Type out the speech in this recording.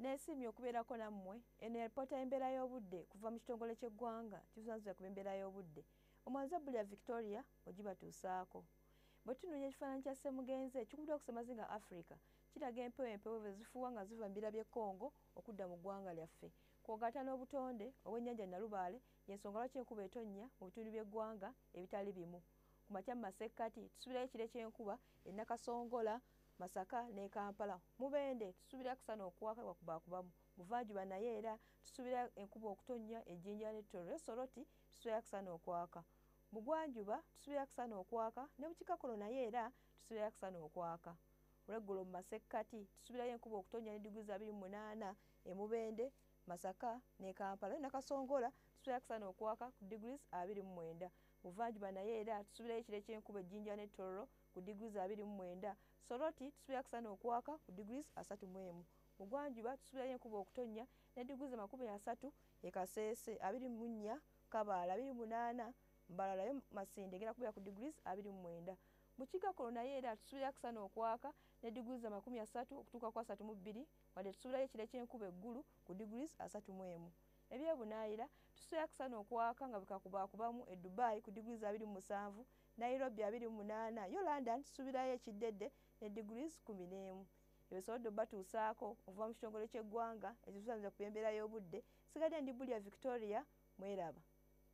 Neesimye okubeerako nammwe eno alipoota y'embeera y'obudde kuva mu kitongole ky'eggwanga kibusanzira ku embeera y'obudde omwanza bbuli ya Victoria ogibatuusaako. Bwe tunoonya ekifaananyi kya ssemugenzi ekikubiddwa ku ssemazinga Africa kiraga empewo bwe zifuuwa nga ziva mu bibira by'e Congo okudda mu ggwanga lyaffe kw'ogatta n'obutonde obw'ennyanja Nalubaale y'ensonga lwaki enkuba etonnya mu bitundu by'eggwanga ebitali bimu. Ku makya mu masekkati tusuubirayo ekire ky'enkuba e Nakasongola, Masaka ne Kampala. Mubende tusuubira kusana okwaka wakubaakubamu. Buvanjuba naye era tusuubira enkuba okutonnya e Jinja ne Tororo. Soroti tusuubira kusana okwaka. Bugwanjuba tusuubira kusana okwaka ne bukiikakkono naye era tusuubira kusana okwaka. Olweggulo mu masekkati tusuubirayo enkuba okutonnya ne diguli za 28 e Mubende, Masaka ne Kampala. Ne Nakasongola tusuubira kusana okwaka ku degrees 29. Buvanjuba naye era tusuubirayo ekire ky'enkuba e Jinja ne Tororo ku degrees 29. Soroti tusuubira kusana okwaka ku degrees 31. Bugwanjuba tusuubirayo enkuba okutonnya ne degrees 30 e Kasese, 24 Kabaale, 28 Mbarara yo Masinde egenda kubeera ku degrees 29. Bukiikakkono naye era tusuubira kusana okwaka ne degrees 30 okutuuka ku 32 wadde tusuubirayo ekire ky'enkuba eggulu ku degrees 31. Ebyebunaayira tusuubira kusana okwaka nga bikakubaakubamu e Dubai ku degrees 27, Nairobi 28, yo London tusuubirayo ekiddedde ne degrees 11. Ebisobodde obbatuusaako okuva mu kitongole ky'eggwanga ekibusanzira ku embeera y'obudde. Sigadde ndi bbuli ya Victoria, mweraba.